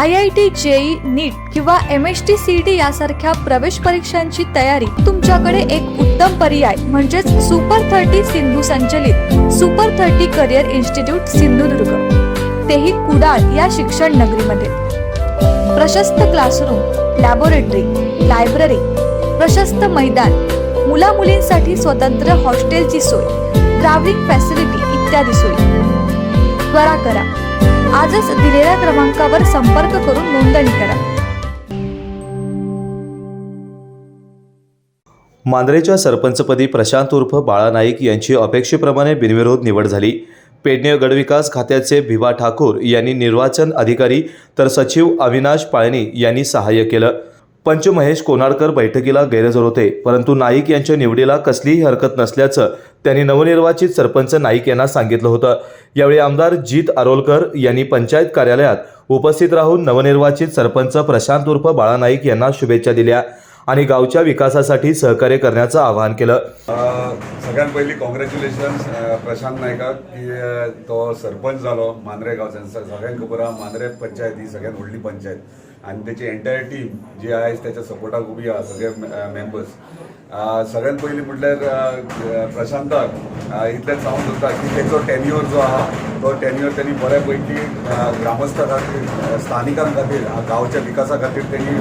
IIT, JEE, नीट किंवा MST CET यासारख्या प्रवेश परीक्षांची तयारी तुमच्याकडे एक उत्तम पर्याय म्हणजेच सुपर 30 सिंधू संचलित सुपर 30 करिअर इन्स्टिट्यूट सिंधुदुर्ग, तेही कुडाळ या शिक्षण नगरीमध्ये. प्रशस्त क्लासरूम, लॅबोरेटरी, लायब्ररी, प्रशस्त मैदान, मुला मुलींसाठी स्वतंत्र हॉस्टेलची सोय, ट्रॅव्हलिंग फॅसिलिटी इत्यादी सोयी. त्वरा करा, आजच दिलेल्या क्रमांकावर संपर्क करून नोंदणी करा. मांद्रेच्या सरपंचपदी प्रशांत उर्फ बाळा नाईक यांची अपेक्षेप्रमाणे बिनविरोध निवड झाली. पेडणे गडविकास खात्याचे भिवा ठाकूर यांनी निर्वाचन अधिकारी तर सचिव अविनाश पाळणी यांनी सहाय्य केलं. पंच महेश कोनाडकर बैठकीला गैरहजर होते, परंतु नाईक यांच्या निवडीला कसलीही हरकत नसल्याचं त्यांनी नवनिर्वाचित सरपंच नाईक यांना सांगितलं होतं. यावेळी आमदार जीत आरोलकर यांनी पंचायत कार्यालयात उपस्थित राहून नवनिर्वाचित सरपंच प्रशांत उर्फ बाळा नाईक यांना शुभेच्छा दिल्या आणि गावच्या विकासासाठी सहकार्य करण्याचं आवाहन केलं. सगळ्यात पहिली कॉंग्रॅच्युलेशन्स प्रशांत नायकाक की तो सरपंच जालो मांद्रे गांवच्यान. सगळ्यांक खबर आहा मांद्रे पंचायत ही सगळ्यात व्हडली पंचायत आणि त्याची एंटायर टीम जी आयज त्याच्या सपोर्टाक उबी आहा, सगळे मेंबर्स. सगळ्यात पहिली म्हटल्यार प्रशांताक इतलें सांगूंक सोदता की तेचो टेन्युअर जो आहा तो टेन्युअर त्यांनी बऱ्यापैकी ग्रामस्था खातीर, स्थानिकां खातीर, गांवच्या विकासा खातीर त्यांनी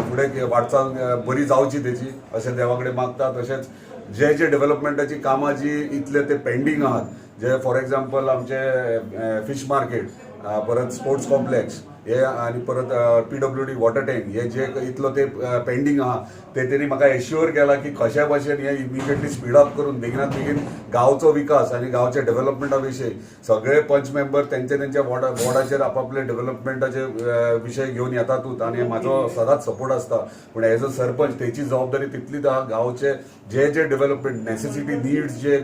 फुडें वाटचाल बरी जावची तेची अशें देवा कडेन मागता. तशेंच जे डेव्हलपमेंटाची कामां जी इतले ते पेंडींग आहात, जे फॉर एक्झाम्पल आमचे फिश मार्केट, परत स्पोर्ट्स कॉम्प्लेक्स हे आणि परत PWD वॉटर टँक हे जे इतलो ते पेंडींग आहा ते त्यांनी म्हाका एश्युअर केला की कशा भाशेन हे इमिजिएटली स्पीडअप करून बेगिनात बेगीन गांवचो विकास आणि गांवच्या डेव्हलपमेंटा विशयी सगळे पंच मेंबर त्यांच्या वॉर्डाचेर आपापले डेव्हलपमेंटाचे विशय घेऊन येतातूच आणि माझो सदांच सपोर्ट असता. पण एज अ सरपंच त्याची जबाबदारी तितलीच आहा. गांवचे जे डेव्हलपमेंट नेसेसिटी नीड्स जे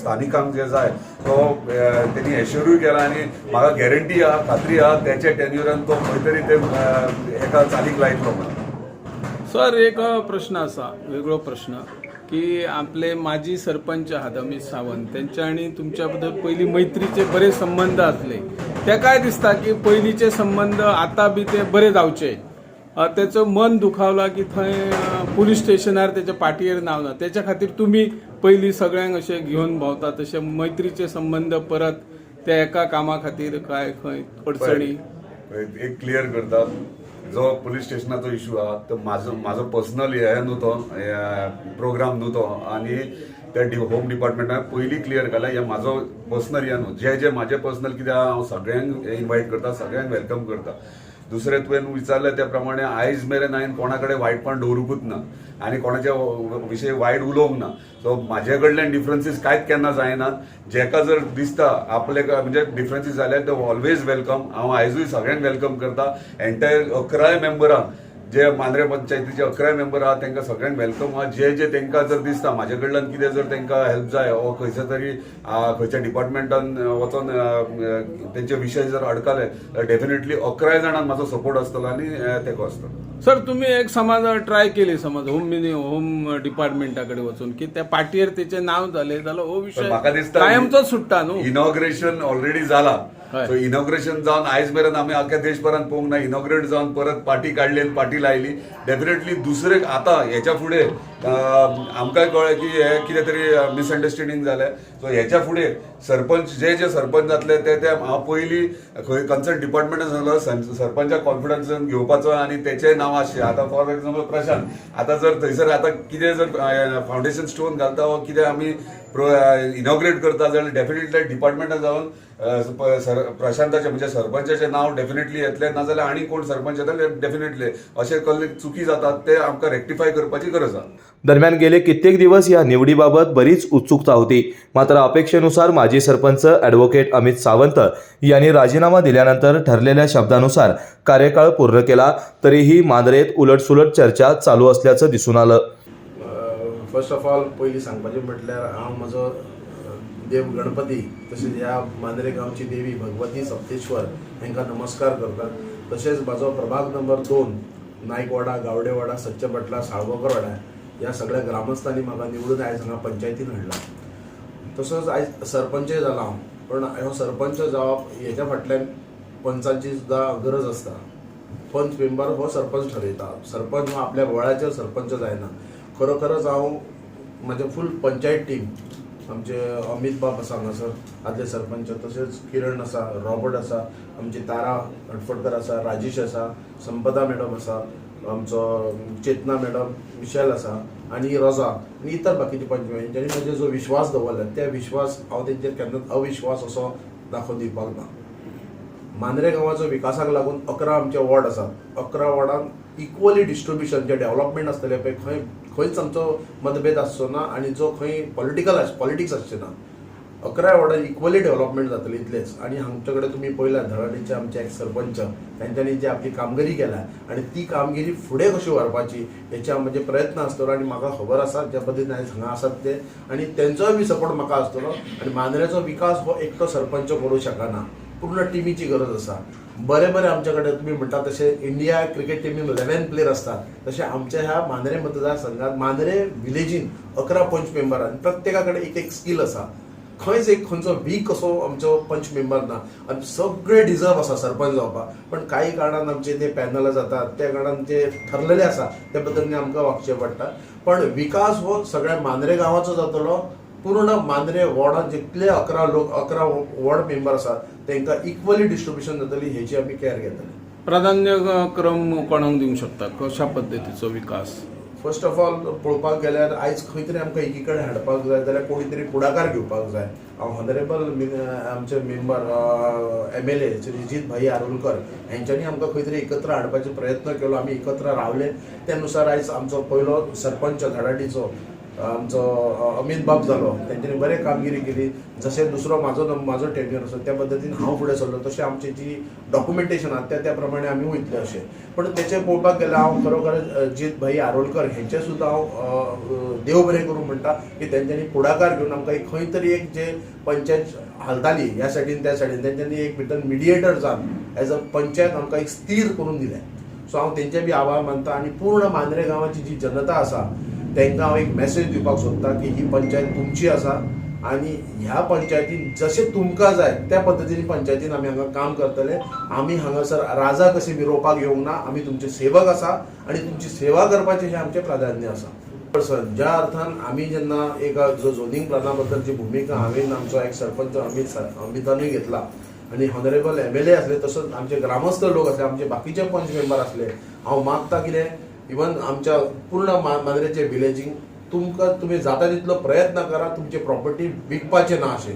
स्थानिकांक जे जाय तो त्यांनी एश्युरूय केला आणि म्हाका गॅरंटी आहा, खात्री आहा त्याच्या टेन्युरान तो खंय तरी ते एका चालीक लायतलो म्हणून. सर, एक प्रश्न असा, वेगळो प्रश्न की आपले माजी सरपंच आहात अमित सावंत, त्यांच्या आणि तुमच्याबद्दल पहिली मैत्रीचे बरे संबंध असले. त्या काय दिसता की पयलींचे संबंध आता बी ते बरे जावचे. त्याचं मन दुखावला की थंय पुलीस स्टेशनार त्याच्या पाठीवर नाव ना, त्याच्या खातीर तुम्ही पहिली सगळ्यांक असे घेऊन भोंवता, तसे मैत्रीचे संबंध परत त्या एका कामा खातीर काय खंय अडचणी एक क्लियर करता. जो पुलीस स्टेशनाचो इश्यू आहा तो माझो पर्सनल हे न्हू तो प्रोग्राम न्हू तो आणि त्या होम डिपार्टमेंटान पयलीं क्लियर केला हे म्हाजो पर्सनल हे न्हू. जे म्हाजे पर्सनल कितें आहा हांव सगळ्यांक इन्वायट करता, सगळ्यांक वेलकम करता. दुसरे तुवें विचारलें त्या प्रमाणे आयज मेरेन हांवें कोणा कडेन वायटपण दवरूंकूच ना आनी कोणाच्या विशयी वायट उलोवंक ना. सो म्हाजे कडल्यान डिफरन्सीस कांयच केन्ना जायनात. जेका जर दिसता आपले म्हणजे डिफरन्सीस जाल्यार ते ऑलवेज वेलकम. हांव आयजूय सगळ्यांक वेलकम करता. एंटायर 11 मेंबरांक जे मांद्रे पंचायतीचे 11 मेंबर आहात तांकां सगळ्यांक वेलकम आहा. जे तांकां जर दिसता म्हाजे कडल्यान कितें जर तांकां हेल्प जाय वा खंयच्या तरी खंयच्या डिपार्टमेंटान वचून तेंचे विशय जर अडकले जाल्यार डेफिनेटली 11 जाणांक म्हाजो सपोर्ट आसतलो आनी तेको आसतलो. सर, तुम्ही एक समाज ट्राय केली समज होम डिपार्टमेंटा कडेन वचून की त्या पाठीवर त्याचे नाव झाले जाल्यार हो विषय म्हाका दिसता कायमचोच सुट्टा न्हू. इनॉग्रेशन ऑलरेडी जाला. सो इनॉग्रेशन जावन आयज मेरेन आमी आख्या देशभरात पळोवंक ना. इनॉग्रेट जावन परत पार्टी काडली आनी पार्टी लायली. डेफिनेटली दुसरे आतां हेच्या फुडें आमकांय कळ्ळें की हे कितें तरी मिसअंडरस्टँडींग जालें. सो हेच्या फुडें सरपंच जे सरपंच जातले ते हांव पयलीं खंय कन्सर्न डिपार्टमेंटान सांगलो सरपंचाक कॉन्फिडन्सान घेवपाचो आनी तेचें नांव आसचें. आतां फॉर एक्झाम्पल प्रशांत आतां जर थंयसर आतां कितें जर फावंडेशन स्टोन घालता वा कितें आमी इनॉग्रेट करता जाल्यार डेफिनेटली डिपार्टमेंटान जावन प्रशांताचे म्हणजे सरपंचाचे नाव डेफिनेटली येतले. नाजाल्यार आनी कोण सरपंच येतले डेफिनेटली अशें कसले चुकी जातात ते आमकां रेक्टिफाय करपाची गरज आहा. दरम्यान गेले कित्येक दिवस या निवडीबाबत बरीच उत्सुकता होती. मात्र अपेक्षेनुसार माजी सरपंच ॲडव्होकेट अमित सावंत यांनी राजीनामा दिल्यानंतर ठरलेल्या शब्दानुसार कार्यकाळ पूर्ण केला. तरीही मांद्रेत उलटसुलट चर्चा चालू असल्याचं दिसून आलं. फर्स्ट ऑफ ऑल पयलीं सांगपाचें म्हटल्यार हांव म्हजो देव गणपती तशेंच ह्या मांद्रे गांवची देवी भगवती सप्तेश्वर हांकां नमस्कार करता. तशेंच म्हजो प्रभाग नंबर 2 नायकवाडा, गावडेवाडा, सच्चपटला, साळगांवकर वाडा ह्या सगळ्या ग्रामस्थांनी म्हाका निवडून आयज हांगा पंचायतीन हाडला. तसोच आयज सरपंचय जाला हांव. पण हो सरपंच जावप हेच्या फाटल्यान पंचांची सुद्धा गरज असता. पंच मेंबर हो सरपंच ठरयता. सरपंच हो आपल्या वळाचेर सरपंच जायना. खरोखरच हांव म्हाजे फूल पंचायत टीम, आमचे अमित बाब आसा हांगासर आदले सरपंच, तशेंच किरण आसा, रॉबर्ट आसा, आमची तारा हटफडकर आसा, राजेश आसा, संपदा मॅडम आसा, आमचो चेतना मॅडम, मिशेल आसा आनी रोजा आनी इतर बाकीचे पंच हेंच्यांनी म्हजे जो विश्वास दवरला त्या विश्वास हांव तेंचेर केन्नाच अविश्वास असो दाखोवन दिवपाक ना. मांद्रे गांवाचो विकासाक लागून 11 आमचे वॉर्ड आसात. 11 वॉर्डांत इक्वली डिस्ट्रिब्युशन जे डेव्हलपमेंट आसतले पळय खंयच आमचो मतभेद आसचो ना आनी जो खंय पॉलिटिक्स आसचे ना. 11 वॉर्डांत इक्वली डेव्हलपमेंट जातली इतलेंच. आनी हांगचे कडेन तुमी पळयलां धडाडीचे आमचे एक सरपंच तांच्यांनी जी आपली कामगिरी केल्या आनी ती कामगिरी फुडें कशी व्हरपाची हेचे म्हजे प्रयत्न आसतलो आनी म्हाका खबर आसा ज्या पद्दतीन आयज हांगा आसात ते आनी तेंचोय बी सपोर्ट म्हाका आसतलो. आनी मांद्रेचो विकास हो एकटो सरपंच करूं शकना, पूर्ण टिमीची गरज आसा. बरे आमचे कडेन तुमी म्हणटा तशे इंडिया क्रिकेट टिमीन 11 प्लेयर असतात तशे आमच्या ह्या मांद्रे मतदारसंघात मांद्रे विलेजीन 11 पंच मेंबर आनी प्रत्येका कडेन एक स्कील आसा. खंयच एक खंयचो वीक असो आमचो पंच मेंबर ना आनी सगळे डिजर्व आसा सरपंच जावपाक. पण काही कारणान आमचे ते पॅनल जातात त्या कारणान ते ठरलेले आसा त्या बद्दल आमकां वागचें पडटा. पण विकास हो सगळ्या मांद्रे गांवाचो जातलो. पूर्ण मांद्रे वॉर्डात जितले 11 वॉर्ड मेंबर आसात तांकां इक्वली डिस्ट्रिब्युशन जातली हेची आमी केअर घेतली. प्राधान्यक्रम कोणाक दिवंक शकता? कशा पद्दतीचो विकास? फर्स्ट ऑफ ऑल पळोवपाक गेल्यार आयज खंय तरी आमकां एकी कडेन हाडपाक जाय जाल्यार कोणी तरी पुढाकार घेवपाक जाय. हांव हॉनरेबल आमचे मेंबर MLA श्रीजीत भाई आरोलकर हेंच्यांनी आमकां खंय तरी एकत्र हाडपाचो प्रयत्न केलो. आमी एकत्र रावले. त्यानुसार आयज आमचो पयलो सरपंच धडाडीचो आमचो अमित बाब जालो. तेंच्यांनी बरे कामगिरी केली. जशें दुसरो म्हाजो टेन्युअर आसा त्या पद्दतीन हांव फुडें सरलो तशें आमची जी डॉक्युमेंटेशन आसा त्या प्रमाणे आमी वयतले अशें. पण तेचे पळोवपाक गेल्यार हांव खरोखर जीत भाई आरोलकर हेंचे सुद्दां हांव देव बरें करूं म्हणटा की तेंच्यांनी पुढाकार घेवन आमकां खंय तरी एक जे पंचायत हालताली ह्या सायडीन त्या सायडीन तेंच्यांनी एक भितर मिडिएटर जावन एज अ पंचायत आमकां एक स्थिर करून दिलें. सो हांव तेंचे बी आभार मानता. आनी पूर्ण मांद्रे गांवाची जी जनता आसा तांकां हांव एक मेसेज दिवपाक सोदता की ही पंचायत तुमची आसा आनी ह्या पंचायतीन जशें तुमकां जाय त्या पद्दतीन पंचायतीन आमी हांगा काम करतले. आमी हांगासर राजा कशी मिरोवपाक येवंक ना. आमी तुमचे सेवक आसा आनी तुमची सेवा करपाचें हें आमचें प्राधान्य आसा. ज्या अर्थान आमी जेन्ना एक जो झोनिंग प्लॅना बद्दलची भुमिका हांवें आमचो एक सरपंच अमितानूय घेतला आनी हॉनरेबल MLA आसले तसोच आमचे ग्रामस्थ लोक आसले आमचे बाकीचे पंच मेंबर आसले. हांव मागता कितें इवन आमच्या पूर्ण मांद्रेचे विलेजींक तुमी जाता तितलो प्रयत्न करा तुमची प्रॉपर्टी विकपाचें ना अशें.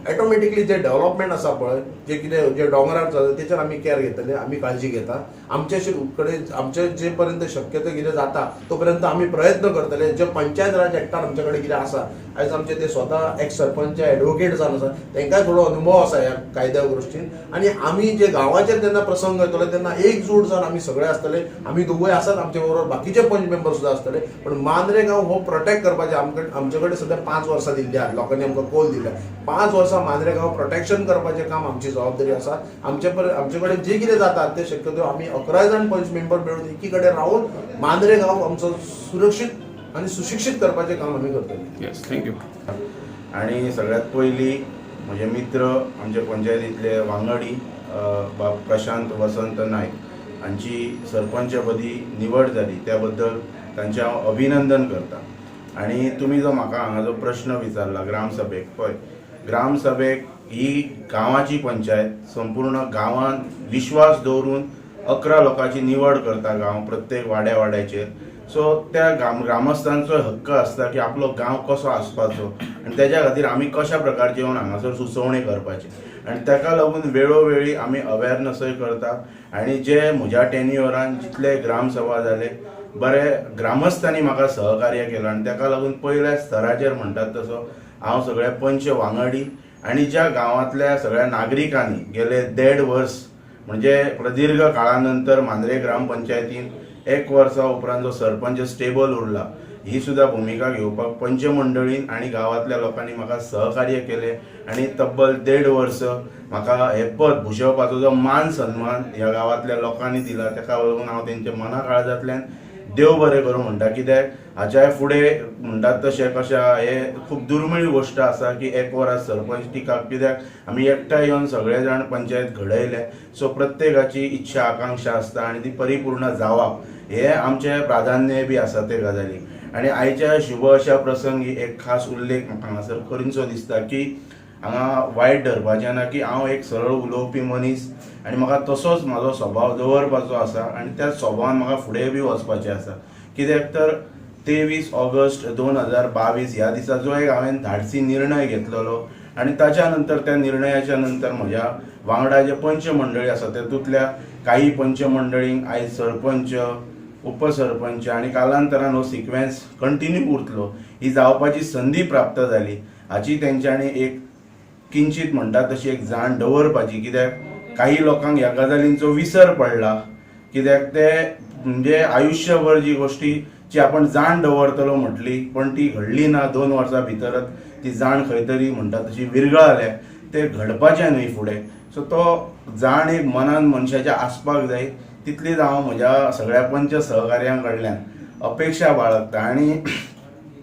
ऑटोमॅटिकली जे डेव्हलपमेंट आसा पळय जे कितें जे दोंगरार जाता तेचेर आमी केअर घेतले. आमी काळजी घेता. आमचे कडेन आमचे जे पर्यंत शक्यतो कितें जाता तो पर्यंत आमी प्रयत्न करतले. जे पंचायत राज एक्टान आमचे कडेन कितें आसा आयज आमचे ते स्वता एक सरपंच एडवोकेट जावन आसा तांकांय थोडो अनुभव आसा ह्या कायद्या गोश्टीन. आनी आमी जे गांवाचेर जेन्ना प्रसंग येतलो तेन्ना एकजूट जावन आमी सगळे आसतले. आमी दोगूय आसात आमचे बरोबर बाकीचे पंच मेंबर सुद्दां आसतले. पण मांद्रे गांव हो प्रोटेक्ट करपाचे आमचे कडेन सद्या 5 वर्सां दिल्ली आहात. लोकांनी आमकां कॉल दिल्या 5 वर्सां मांद्रे गांव प्रोटेक्शन करपाचें काम आमची जबाबदारी आसा. आमचे कडेन जे कितें जाता ते शक्यतो आमी 11 जाण पंच मेंबर मेळून एकी कडेन रावून मांद्रे गांव आमचो सुरक्षीत आनी सुशिक्षीत करपाचें काम आमी करतले. Yes, thank you. आणि सगळ्यात पयलीं म्हजे मित्र आमचे पंचायतींतले वांगडी बाब प्रशांत वसंत नायक हांची सरपंचपदी निवड जाली त्या बद्दल तांचें हांव अभिनंदन करतां. आनी तुमी जो म्हाका हांगा जो प्रश्न विचारला ग्रामसभेक पळय, ग्रामसभेक ही गांवाची पंचायत संपूर्ण गांवांत विश्वास दवरून 11 लोकांची निवड करता गांव प्रत्येक वाड्याचेर. सो त्या ग्रामस्थांचो हक्क आसता की आपलो गांव कसो आसपाचो आनी तेज्या खातीर आमी कशा प्रकारचे येवन हांगासर सुचोवणी करपाची. आनी ताका लागून वेळोवेळी आमी अवेरनसय करता. आनी जे म्हज्या टेन्युअरान जितले ग्रामसभा जाले बरे ग्रामस्थांनी म्हाका सहकार्य केलां आनी ताका लागून पयल्या स्तराचेर म्हणटात तसो हांव सगळे पंच वांगडी आनी ज्या गांवांतल्या सगळ्या नागरिकांनी गेले 1.5 वर्स म्हणजे प्रदीर्घ काळा नंतर मांद्रे ग्रामपंचायतीन 1 वर्सा उपरांत जो सरपंच स्टेबल उरला ही सुद्धा भूमिका घेवपाक पंच मंडळीन आनी गांवांतल्या लोकांनी म्हाका सहकार्य केले आनी तब्बल 1.5 वर्स म्हाका हे पद भुशोवपाचो जो मान सन्मान ह्या गांवांतल्या लोकांनी दिला ताका लागून हांव तेंच्या मना काळजांतल्यान देव बरें करूं म्हणटा, कित्याक हाच्या फुडें म्हणटात तशें कशें हे खूब दुर्मीळ गोश्ट आसा की एक वरास सरपंच टिकाक, कित्याक आमी एकठांय येवन सगळे जाण पंचायत घडयले. सो प्रत्येकाची इच्छा आकांक्षा आसता आनी ती परिपूर्ण जावप हे आमचें प्राधान्य बी आसा ते गजालीक. आनी आयच्या शुभ अशा प्रसंगी एक खास उल्लेख म्हाका हांगासर करूंचो दिसता की हांगा वायट धरपाचें ना की हांव एक सरळ उलोवपी मनीस आनी म्हाका तसोच म्हाजो स्वभाव दवरपाचो आसा आनी त्या स्वभावान म्हाका फुडें बी वचपाचें आसा. कित्याक तर 23 ऑगस्ट 2022 ह्या दिसा जो एक हांवें धाडसी निर्णय घेतलेलो आनी ताच्या नंतर त्या निर्णयाच्या नंतर म्हज्या वांगडा जे पंच मंडळी आसा तेतूंतल्या काही पंच मंडळींक आयज सरपंच, उपसरपंच आनी कालांतरान हो सिक्वेन्स कंटिन्यू उरतलो ही जावपाची संदी प्राप्त जाली. हाची तेंच्यांनी एक किंचित म्हणटात तशी एक जाण दवरपाची, कित्याक काही लोकांक ह्या गजालींचो विसर पडला. कित्याक ते म्हणजे आयुष्यभर जी गोष्टीची आपण जाण दवरतलो म्हटली पण ती घडली ना. 2 वर्सां भितरच ती जाण खंय तरी म्हणटा तशी विरगळले. ते घडपाचें न्हय फुडें. सो तो जाण एक मनान मनशाच्या आसपाक जाय तितलीच हांव म्हज्या सगळ्या पंच सहकार्यां कडल्यान अपेक्षा बाळगता. आनी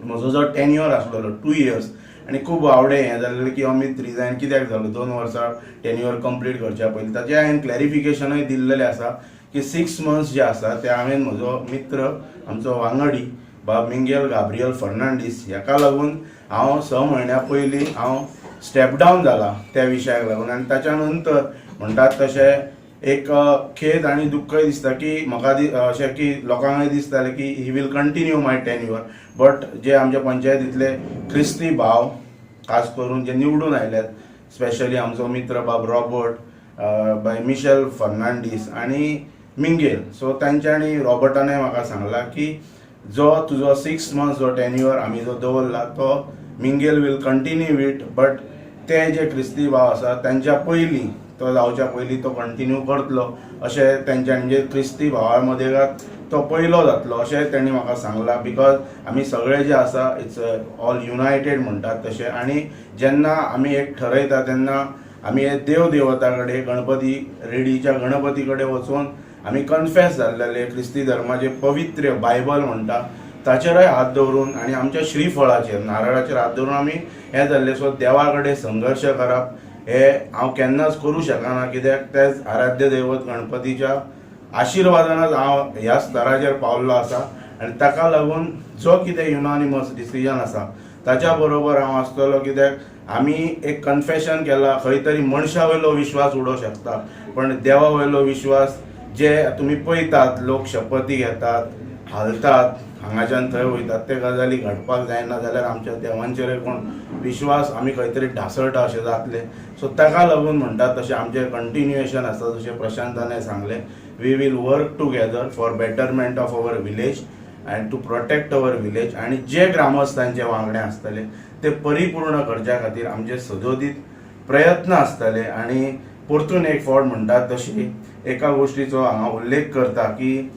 म्हजो जो टेन्युअर आसलेलो 2 इयर्स आनी खूब आवडे हें जाल्लें की अमित रिजायन कित्याक जालो 2 वर्सां टेन्युअर कंप्लीट करच्या पयलीं. ताचें हांवें क्लॅरिफिकेशनूय दिल्लेलें आसा की 6 मंथ्स जे आसा ते हांवें म्हजो मित्र आमचो वांगडी बाब मिंगेल गाब्रियल फर्नांडीस हेका लागून हांव 6 म्हयन्या पयलीं हांव स्टेप डावन जाला त्या विशयाक लागून. आनी ताच्या नंतर म्हणटात तशें एक खेद आनी दुख्खय दिसता की म्हाका अशें की लोकांकय दिसतालें की ही will continue my tenure. But जे आमच्या पंचायतींतले क्रिस्ती भाव खास करून जे निवडून आयल्यात, स्पेशली आमचो मित्र बाब रॉबर्ट, बाय मिशेल फर्नांडीस आनी मिंगेल, सो तांच्यांनी रॉबर्टानय म्हाका सांगला की जो तुजो 6 मंथ्स जो टेन्युअर आमी जो दवरला तो Mingel will continue it, but ते जे क्रिस्ती भाव आसा तांच्या पयलीं तो जावच्या पयलीं तो कंटिन्यू करतलो अशें तेंच्यांनी, म्हणजे क्रिस्ती भावा मदें तो पयलो जातलो अशें तेणी म्हाका सांगलां. बिकॉज आमी सगळे जे आसा इट्स ऑल युनायटेड म्हणटात तशें. आनी जेन्ना आमी एक ठरयता तेन्ना आमी हे देव देवता कडेन गणपती रेडीच्या गणपती कडेन वचून आमी कन्फेस जाल्लेले क्रिस्ती धर्माचे पवित्र बायबल म्हणटा ताचेरय हात दवरून आनी आमच्या श्रीफळाचेर नारळाचेर हात दवरून आमी हें जाल्लें. सो देवा कडेन संघर्श करप हे हांव केन्नाच करूं शकना, कित्याक तेच आराध्य दैवत गणपतीच्या आशिर्वादानच हांव ह्या स्तराचेर पावल्लो आसा. आनी ताका लागून जो कितें युनानिमस डिसिजन आसा ताच्या बरोबर हांव आसतलो, कित्याक आमी एक कन्फेशन केला. खंय तरी मनशा वयलो विश्वास उडोवंक शकता पण देवा वयलो विश्वास जे तुमी पळयतात, लोक शपथी घेतात, हालतात, हांगाच्यान थंय वयतात, ते गजाली घडपाक जायना जाल्यार आमच्या देवांचेर कोण विश्वास आमी खंय तरी ढासळटा अशें जातलें. सो ताका लागून म्हणटात तशें आमचें कंटिन्युएशन आसा. जशें प्रशांतान सांगलें, we will work together for betterment of our village and to protect our village. आनी जे ग्रामस्थांचे वांगडे आसतले ते परिपूर्ण करच्या खातीर आमचे सदोदीत प्रयत्न आसतले. आनी परतून एक फावट म्हणटात तशी एका गोश्टीचो हांगा उल्लेख करता की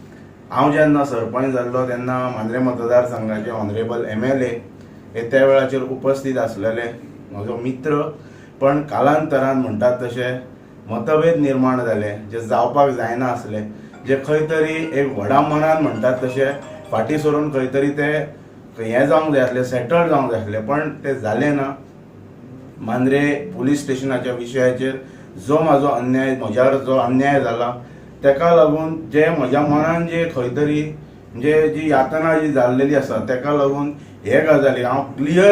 हांव जेन्ना सरपंच जाल्लो तेन्ना मांद्रे मतदारसंघाचे ऑनरेबल MLA हे त्या वेळाचेर उपस्थित आसलेले म्हजो मित्र. पण कालांतरान म्हणटात तशें मतभेद निर्माण जाले जे जावपाक जायना आसले, जे खंय तरी एक व्हडा मनान म्हणटात तशें फाटीं सरून खंय तरी ते हें जावंक जाय आसलें, सेटल जावंक जाय आसलें, पण तें जालें ना. मांद्रे पुलीस स्टेशनाच्या विशयाचेर जो म्हाजो अन्याय, म्हज्यावर जो अन्याय जाला तेका लागून जे म्हज्या मनान जे खंय तरी म्हणजे जी यातना जी जाल्लेली आसा तेका लागून हे गजाली हांव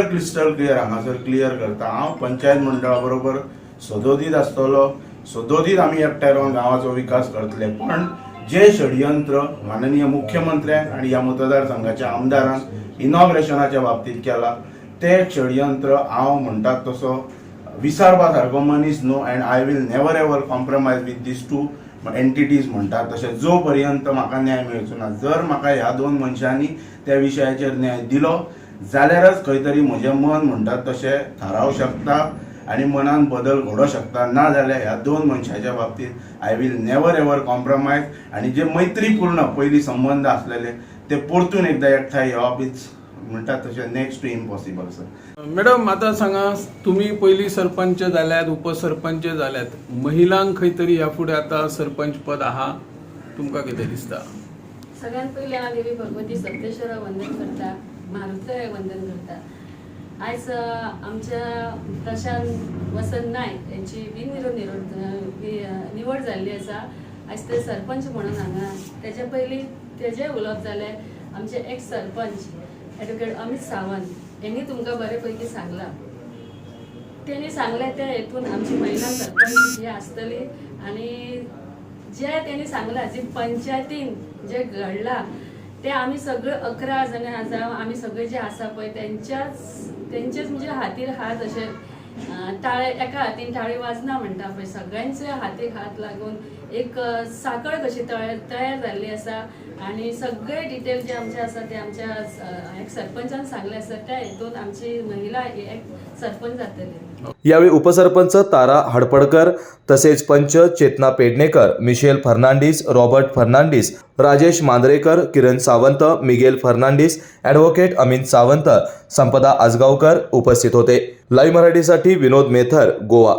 क्रिस्टल क्लियर हांगासर क्लियर करता. हांव पंचायत मंडळा बरोबर सदोदीत आसतलो, सदोदीत आमी एकठांय रावन गांवाचो विकास करतले. पण जे षडयंत्र माननीय मुख्यमंत्र्यान आनी ह्या मतदारसंघाच्या आमदारान इनॉग्रेशनाच्या बाबतींत केला ते षडयंत्र हांव म्हणटात तसो विसरपा सारको मनीस न्हू. And I will never ever compromise with these 2 entities म्हणटात तशें जो पर्यंत म्हाका न्याय मेळचो ना. जर म्हाका ह्या 2 मनशांनी त्या विशयाचेर न्याय दिलो जाल्यारच खंय तरी म्हजें मन म्हणटात तशें थाराव शकता आनी मनान बदल घडोवंक शकता. ना जाल्यार ह्या 2 मनशांच्या बाबतींत I will never ever compromise. आनी जे मैत्रीपूर्ण पयलीं संबंद आसलेले ते परतून एकदां एकठांय येवप इज म्हणटात तशें next to impossible. Sir madam आता सांगा, तुम्ही पहिली सरपंच जाल्यात, उपसरपंच जाल्यात, महिलांक खंय तरी ह्या फुडें आता सरपंच पद आहा, तुमकां कितें दिसता? सगळ्यात पहिले हांव देवी भगवती सप्तेश्वरा वंदन करता, मारुतीला वंदन करता. आयज आमच्या प्रशांत वसंत नायक यांची निवड जाल्ली आसा. आयज ते सरपंच म्हणून हांगा. तेच्या पयलीं तेजे उलोवप जालें आमचे एक्स सरपंच ॲडव्होकेट अमित सावंत यांनी तुमकां बरे पैकी सांगला. त्यांनी सांगले त्या हेतून आमची महिला सरपंच जी आसतली आणि जे त्यांनी सांगला जी पंचायतीन जे घडला ते आम्ही सगळे 11 जण आसा. आम्ही सगळे जे आसा पळय तेंचेच म्हणजे हातीर हात असे टाळे एका हातीन टाळी वाजना म्हणटा पळय सगळ्यांचे हातीक हात लागून एक साखळ कशी तयार जाल्ली आसा. आणि सगळे डिटेल जे आमचे आसा ते आमच्या एक सरपंचान सांगले आसा त्या हेतून आमची महिला एक सरपंच जातली. यावेळी उपसरपंच तारा हडपडकर तसेच पंच चेतना पेडणेकर, मिशेल फर्नांडिस, रॉबर्ट फर्नांडिस, राजेश मांद्रेकर, किरण सावंत, मिगेल फर्नांडिस, ॲडव्होकेट अमित सावंत, संपदा आजगावकर उपस्थित होते. लाईव्ह मराठीसाठी विनोद मेथर, गोवा.